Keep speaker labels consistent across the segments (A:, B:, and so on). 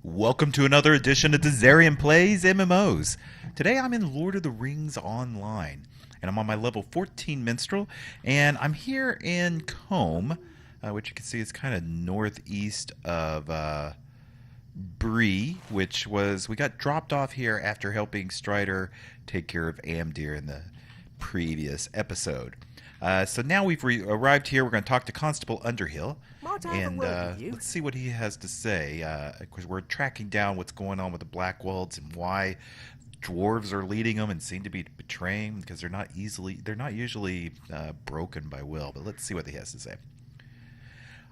A: Welcome to another edition of Dizzarian Plays MMOs. Today I'm in Lord of the Rings Online, and I'm on my level 14 Minstrel, and I'm here in Combe, which you can see is kind of northeast of Bree, which we got dropped off here after helping Strider take care of Amdir in the previous episode. So now we've arrived here. We're going to talk to Constable Underhill, and let's see what he has to say. Because we're tracking down what's going on with the Blackwolds and why dwarves are leading them and seem to be betraying because they're not usually broken by will. But let's see what he has to say.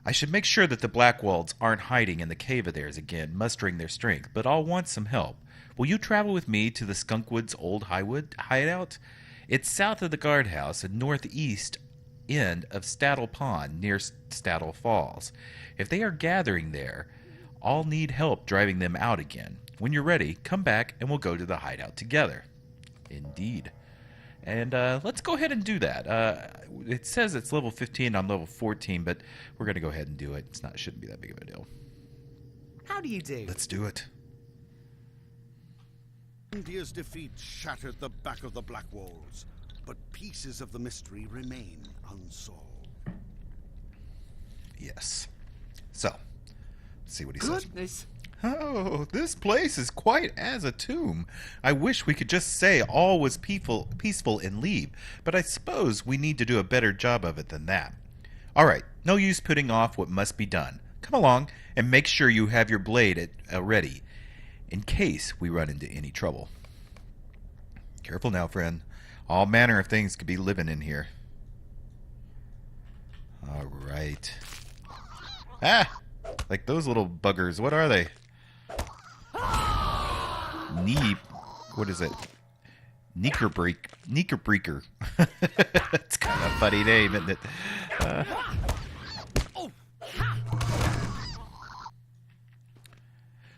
A: I should make sure that the Blackwolds aren't hiding in the cave of theirs again, mustering their strength. But I'll want some help. Will you travel with me to the Skunkwood's old hideout? It's south of the guardhouse and northeast end of Staddle Pond near Staddle Falls. If they are gathering there, I'll need help driving them out again. When you're ready, come back and we'll go to the hideout together. Indeed. And let's go ahead and do that. It says it's level 15, I'm level 14, but we're going to go ahead and do it. It shouldn't be that big of a deal.
B: How do you do?
A: Let's do it.
C: India's defeat shattered the back of the Blackwolds, but pieces of the mystery remain unsolved.
A: Yes. So, let's see what he says.
B: Goodness.
A: Oh, this place is quite as a tomb. I wish we could just say all was peaceful and leave, but I suppose we need to do a better job of it than that. All right, no use putting off what must be done. Come along and make sure you have your blade ready, in case we run into any trouble. Careful now, friend. All manner of things could be living in here. All right. Ah! Like those little buggers. What are they? What is it? Knickerbreaker. It's kind of a funny name, isn't it?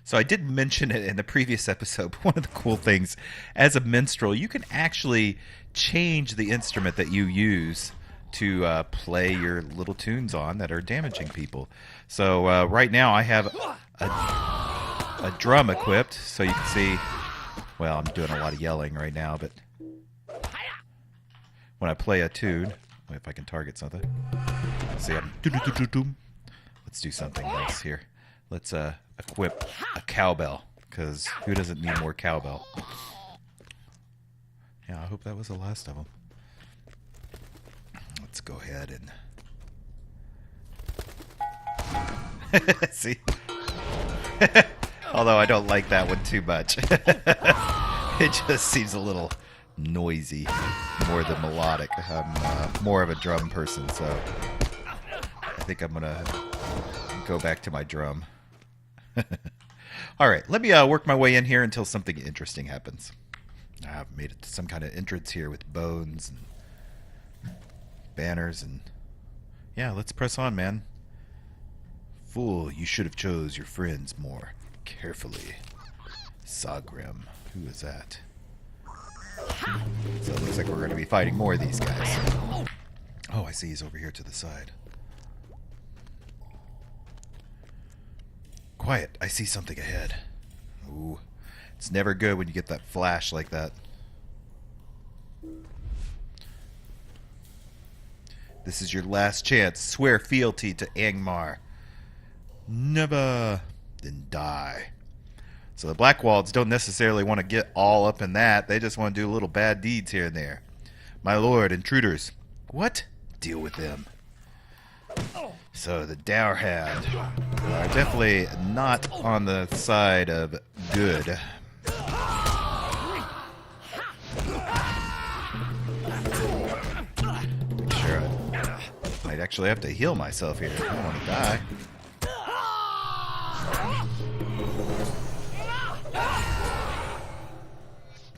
A: So I did mention it in the previous episode, but one of the cool things, as a minstrel, you can actually change the instrument that you use to play your little tunes on that are damaging people. So right now I have a drum equipped, so you can see, well, I'm doing a lot of yelling right now, but when I play a tune, if I can target something, see, let's do something else here. Let's equip a cowbell, because who doesn't need more cowbell? Yeah, I hope that was the last of them. Let's go ahead and... see? Although I don't like that one too much. It just seems a little noisy, more than melodic. I'm more of a drum person, so I think I'm going to go back to my drum. All right, let me work my way in here until something interesting happens. I've made it to some kind of entrance here with bones and banners, and yeah, let's press on, man. Fool, you should have chose your friends more carefully. Sagrim, who is that? So it looks like we're going to be fighting more of these guys. Oh, I see he's over here to the side. Quiet, I see something ahead. Ooh, it's never good when you get that flash like that. This is your last chance. Swear fealty to Angmar. Never. Then die. So the Blackwolds don't necessarily want to get all up in that. They just want to do little bad deeds here and there. My lord, intruders. What? Deal with them. So the Dourhad are definitely not on the side of good. Make sure I might actually have to heal myself here. I don't want to die.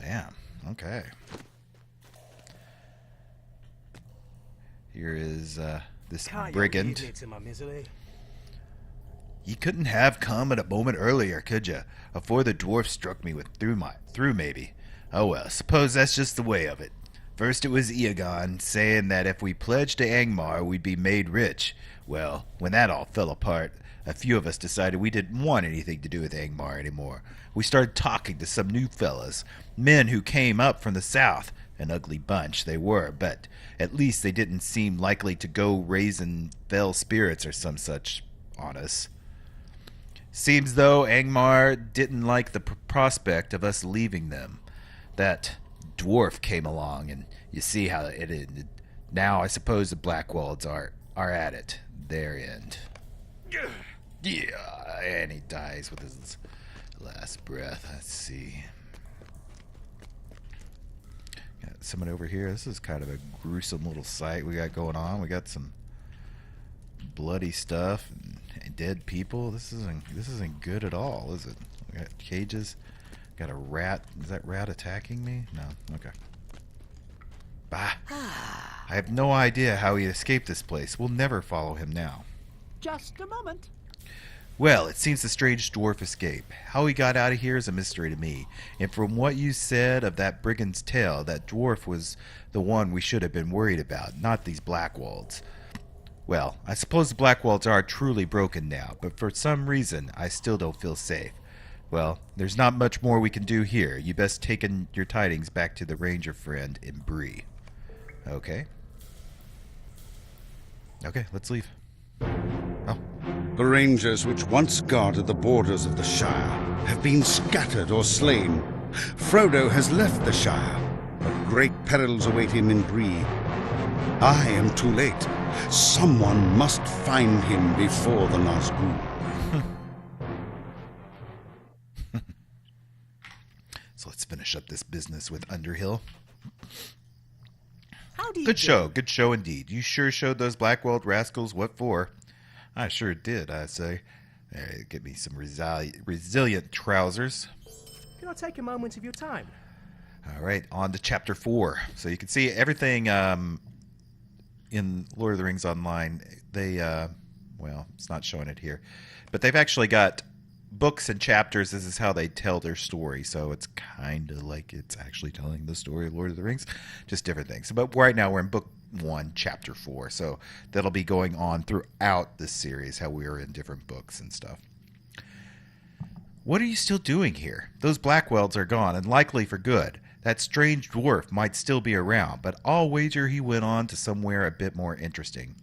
A: Damn. Okay. Here is this brigand. Ye couldn't have come at a moment earlier, could ya? Afore the dwarf struck me with through maybe. Oh well, suppose that's just the way of it. First it was Eogon saying that if we pledged to Angmar we'd be made rich. Well, when that all fell apart, A few of us decided we didn't want anything to do with Angmar anymore. We started talking to some new fellas, men who came up from the south. An ugly bunch they were, but at least they didn't seem likely to go raising fell spirits or some such on us. Seems though Angmar didn't like the prospect of us leaving them. That dwarf came along, and you see how it ended. Now I suppose the Blackwalds are at it. Their end. Yeah, and he dies with his last breath. Let's see. Got someone over here. This is kind of a gruesome little sight we got going on. We got some bloody stuff and dead people. This isn't good at all, is it? We got cages. Got a rat. Is that rat attacking me? No. Okay. Bah. I have no idea how he escaped this place. We'll never follow him now.
B: Just a moment.
A: Well, it seems the strange dwarf escaped. How he got out of here is a mystery to me. And from what you said of that brigand's tale, that dwarf was the one we should have been worried about, not these Blackwalds. Well, I suppose the Blackwalds are truly broken now, but for some reason, I still don't feel safe. Well, there's not much more we can do here. You best take your tidings back to the ranger friend in Bree. Okay. Okay, let's leave. Oh.
C: The rangers which once guarded the borders of the Shire have been scattered or slain. Frodo has left the Shire, but great perils await him in Bree. I am too late. Someone must find him before the Nazgûl.
A: So let's finish up this business with Underhill.
B: How do you
A: Good
B: do?
A: Good show indeed. You sure showed those Blackwald rascals what for. I sure did, I say. There, get me some resilient trousers.
B: Can I take a moment of your time?
A: All right, on to Chapter 4. So you can see everything in Lord of the Rings Online. They, well, it's not showing it here. But they've actually got books and chapters. This is how they tell their story. So it's kind of like it's actually telling the story of Lord of the Rings. Just different things. But right now we're in Book 1, Chapter 4. So that'll be going on throughout this series, how we are in different books and stuff. What are you still doing here? Those Blackwelds are gone, and likely for good. That strange dwarf might still be around, but I'll wager he went on to somewhere a bit more interesting.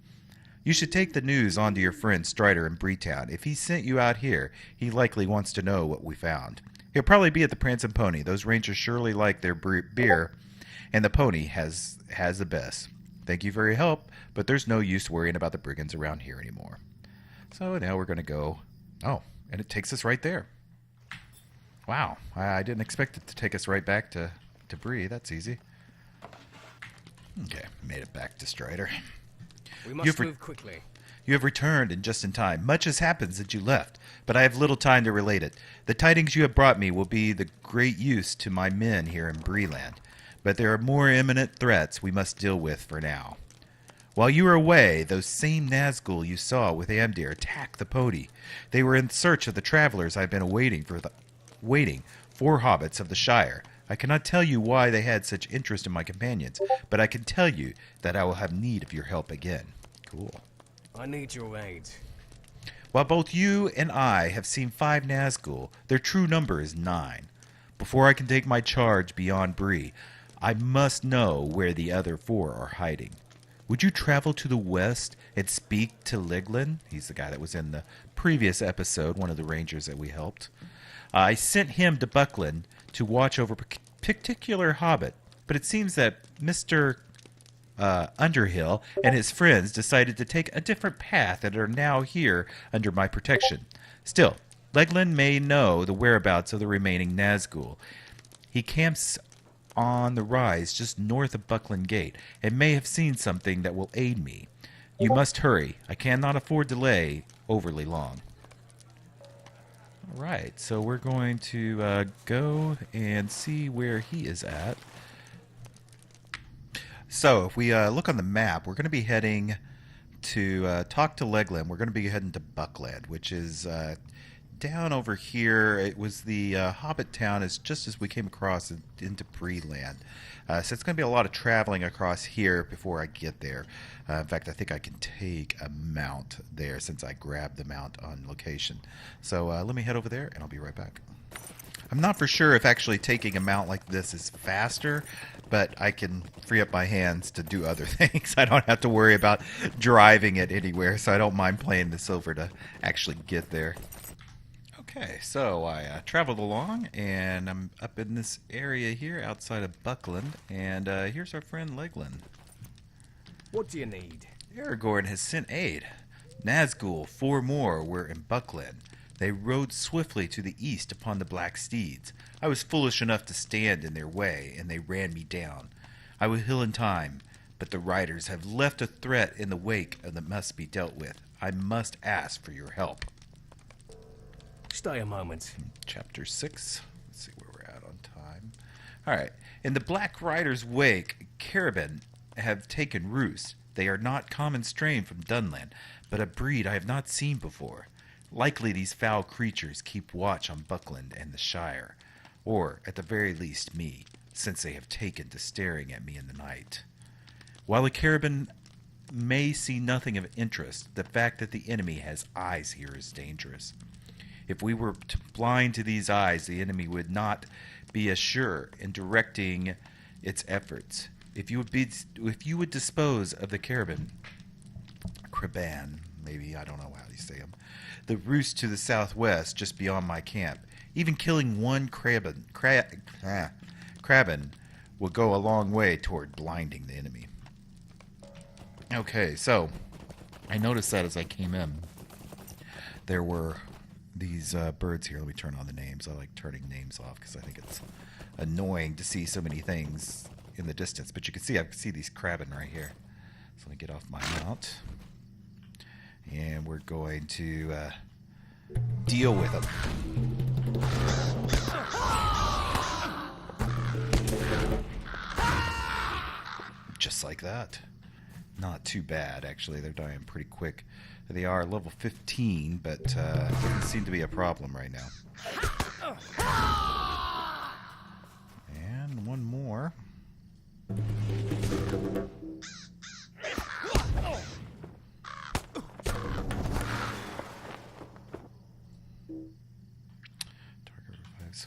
A: You should take the news on to your friend Strider in Breetown. If he sent you out here, he likely wants to know what we found. He'll probably be at the Prance and Pony. Those rangers surely like their beer, and the pony has the best. Thank you for your help, but there's no use worrying about the brigands around here anymore. So now we're going to go... Oh, and it takes us right there. Wow, I didn't expect it to take us right back to Bree. That's easy. Okay, made it back to Strider.
D: We must move quickly.
A: You have returned and just in time. Much has happened since you left, but I have little time to relate it. The tidings you have brought me will be the great use to my men here in Breeland, but there are more imminent threats we must deal with for now. While you were away, those same Nazgûl you saw with Amdir attacked the pony. They were in search of the travelers I've been waiting for hobbits of the Shire. I cannot tell you why they had such interest in my companions, but I can tell you that I will have need of your help again. Cool.
D: I need your aid.
A: While both you and I have seen 5 Nazgûl, their true number is 9. Before I can take my charge beyond Bree, I must know where the other 4 are hiding. Would you travel to the west and speak to Leglin? He's the guy that was in the previous episode, one of the rangers that we helped. I sent him to Buckland to watch over a particular hobbit, but it seems that Mr. Underhill and his friends decided to take a different path and are now here under my protection. Still, Leglin may know the whereabouts of the remaining Nazgûl. He camps on the rise just north of Buckland Gate and may have seen something that will aid me. You must hurry. I cannot afford delay overly long. All right, so we're going to go and see where he is at. So if we look on the map, we're going to be heading to talk to Leglin. We're going to be heading to Buckland, which is down over here. It was the Hobbit town is just as we came across into Breland. So it's going to be a lot of traveling across here before I get there. In fact, I think I can take a mount there since I grabbed the mount on location. So let me head over there and I'll be right back. I'm not for sure if actually taking a mount like this is faster, but I can free up my hands to do other things. I don't have to worry about driving it anywhere, so I don't mind playing this over to actually get there. Okay, so I traveled along, and I'm up in this area here outside of Buckland, and here's our friend Leglin.
D: What do you need?
A: Aragorn has sent aid. Nazgul, 4 more, were in Buckland. They rode swiftly to the east upon the black steeds. I was foolish enough to stand in their way, and they ran me down. I will heal in time, but the riders have left a threat in the wake that must be dealt with. I must ask for your help.
D: Stay a moment.
A: Chapter 6. Let's see where we're at on time. Alright. In the Black Rider's wake, Crebain have taken roost. They are not common strain from Dunland, but a breed I have not seen before. Likely these foul creatures keep watch on Buckland and the Shire, or at the very least me, since they have taken to staring at me in the night. While the Crebain may see nothing of interest, the fact that the enemy has eyes here is dangerous. If we were blind to these eyes, the enemy would not be as sure in directing its efforts. If you would dispose of the Crebain, maybe, I don't know how you say them, the roost to the southwest, just beyond my camp, even killing one Crebain will go a long way toward blinding the enemy. Okay, so I noticed that as I came in, there were these birds here. Let me turn on the names. I like turning names off because I think it's annoying to see so many things in the distance. But you can see, I can see these Crebain right here. So let me get off my mount. And we're going to deal with them. Just like that. Not too bad, actually. They're dying pretty quick. They are level 15, but doesn't seem to be a problem right now. And one more.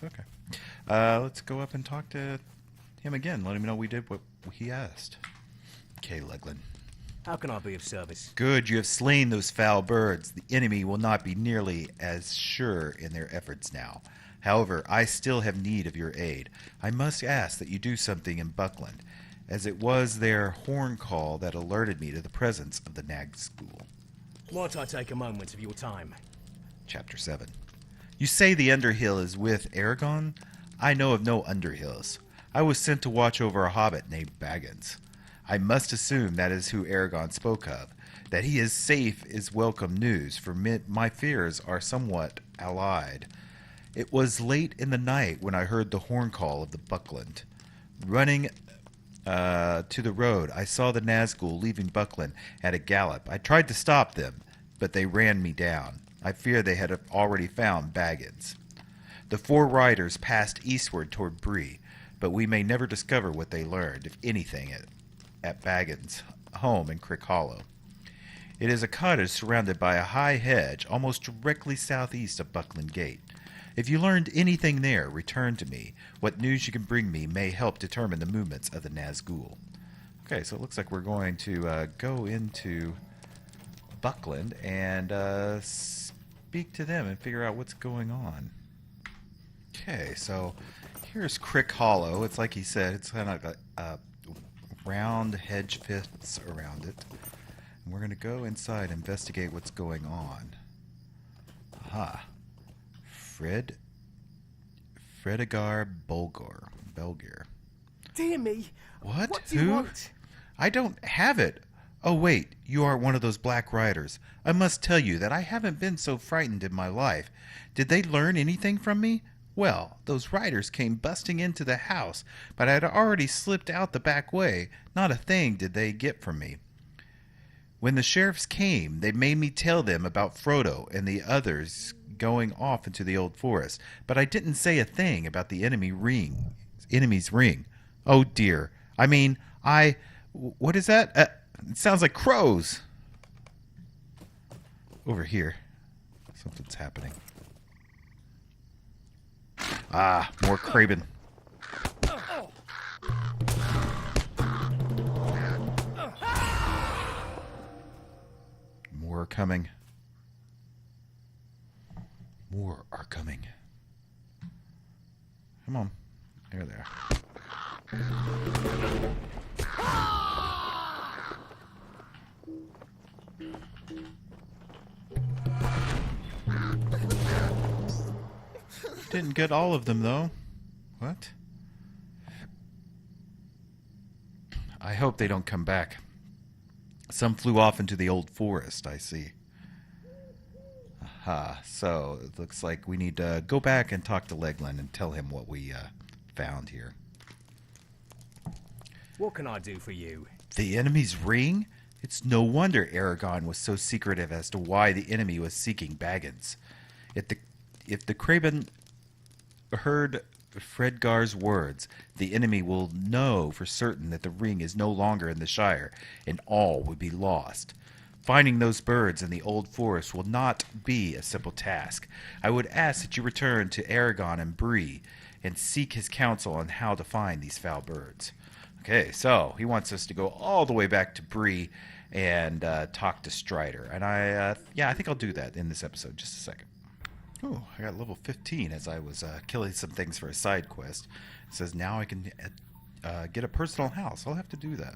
A: Okay. Let's go up and talk to him again. Let him know we did what he asked. Okay, Leglin.
D: How can I be of service?
A: Good, you have slain those foul birds. The enemy will not be nearly as sure in their efforts now. However, I still have need of your aid. I must ask that you do something in Buckland, as it was their horn call that alerted me to the presence of the Nazgul.
D: Might I take a moment of your time?
A: Chapter 7. You say the Underhill is with Aragorn? I know of no Underhills. I was sent to watch over a hobbit named Baggins. I must assume that is who Aragorn spoke of. That he is safe is welcome news, for my fears are somewhat allied. It was late in the night when I heard the horn call of the Buckland. Running to the road, I saw the Nazgul leaving Buckland at a gallop. I tried to stop them, but they ran me down. I fear they had already found Baggins. The 4 riders passed eastward toward Bree, but we may never discover what they learned, if anything, at Baggins' home in Crick Hollow. It is a cottage surrounded by a high hedge almost directly southeast of Buckland Gate. If you learned anything there, return to me. What news you can bring me may help determine the movements of the Nazgul. Okay, so it looks like we're going to go into Buckland and speak to them and figure out what's going on. Okay, so here's Crick Hollow. It's like he said, it's kind of like a round hedge fence around it. And we're going to go inside and investigate what's going on. Aha. Fredegar Belgir.
B: Dear me.
A: What?
B: Do you want?
A: I don't have it. Oh, wait, you are one of those Black Riders. I must tell you that I haven't been so frightened in my life. Did they learn anything from me? Well, those riders came busting into the house, but I had already slipped out the back way. Not a thing did they get from me. When the sheriffs came, they made me tell them about Frodo and the others going off into the old forest, but I didn't say a thing about the enemy's ring. Oh dear. I mean, what is that? It sounds like crows. Over here. Something's happening. Ah, more Crebain. More are coming. More are coming. Come on. There they are. Didn't get all of them, though. What? I hope they don't come back. Some flew off into the old forest, I see. Aha, so it looks like we need to go back and talk to Leglin and tell him what we found here.
D: What can I do for you?
A: The enemy's ring? It's no wonder Aragon was so secretive as to why the enemy was seeking Baggins. If the Crebain heard Fredgar's words, the enemy will know for certain that the ring is no longer in the Shire, and all would be lost. Finding those birds in the old forest will not be a simple task. I would ask that you return to Aragon and Bree and seek his counsel on how to find these foul birds. Okay, so he wants us to go all the way back to Bree and talk to Strider. And I think I'll do that in this episode. Just a second. Oh, I got level 15 as I was killing some things for a side quest. It says now I can get a personal house. I'll have to do that.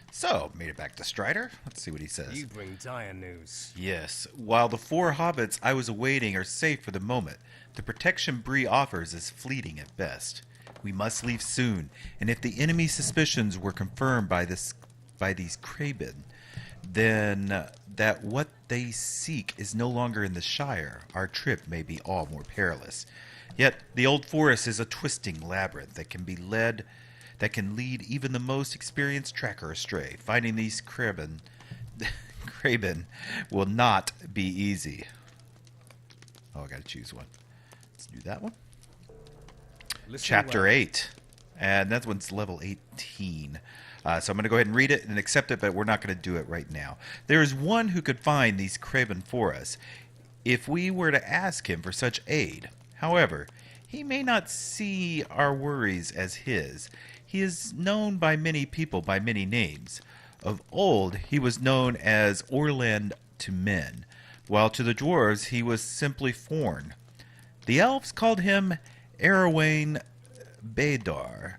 A: So, made it back to Strider. Let's see what he says.
D: You bring dire news.
A: Yes. While the 4 hobbits I was awaiting are safe for the moment, the protection Bree offers is fleeting at best. We must leave soon, and if the enemy's suspicions were confirmed by these Crebain, then that what they seek is no longer in the Shire, our trip may be all more perilous. Yet the old forest is a twisting labyrinth that can lead even the most experienced tracker astray. Finding these Crebain will not be easy. Oh, I gotta choose one. Let's do that one. Chapter 8. And that one's level 18. So I'm going to go ahead and read it and accept it, but we're not going to do it right now. There is one who could find these Crebain for us, if we were to ask him for such aid. However, he may not see our worries as his. He is known by many people by many names. Of old, he was known as Orland to men, while to the dwarves he was simply Forn. The elves called him Erawain Baedar,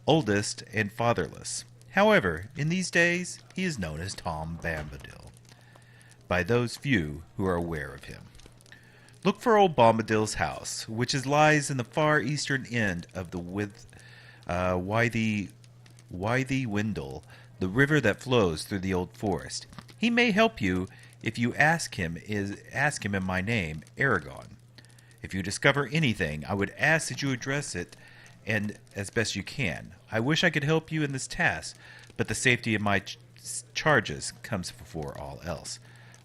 A: oldest and fatherless. However, in these days, he is known as Tom Bombadil by those few who are aware of him. Look for old Bombadil's house, which lies in the far eastern end of the Withy Windle, the river that flows through the old forest. He may help you if you ask him in my name, Aragon. If you discover anything, I would ask that you address it and as best you can. I wish I could help you in this task, but the safety of my charges comes before all else.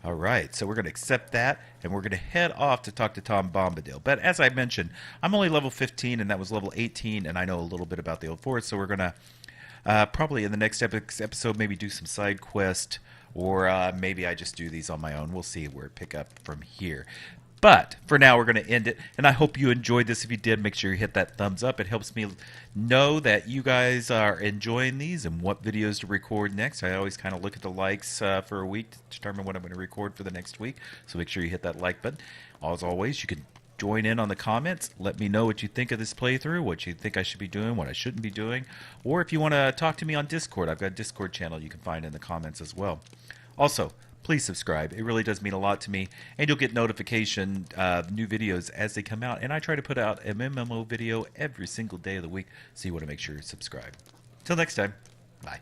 A: All right, so we're going to accept that, and we're going to head off to talk to Tom Bombadil. But as I mentioned, I'm only level 15, and that was level 18, and I know a little bit about the old forest, so we're going to probably in the next episode maybe do some side quest, or maybe I just do these on my own. We'll see where it pick up from here. But for now, we're going to end it, and I hope you enjoyed this. If you did, make sure you hit that thumbs up. It helps me know that you guys are enjoying these and what videos to record next. I always kind of look at the likes for a week to determine what I'm going to record for the next week, so make sure you hit that like button. As always, you can join in on the comments. Let me know what you think of this playthrough, what you think I should be doing, what I shouldn't be doing, or if you want to talk to me on Discord, I've got a Discord channel you can find in the comments as well. Also, please subscribe. It really does mean a lot to me, and you'll get notification of new videos as they come out. And I try to put out an MMO video every single day of the week, so you want to make sure you subscribe. Till next time, bye.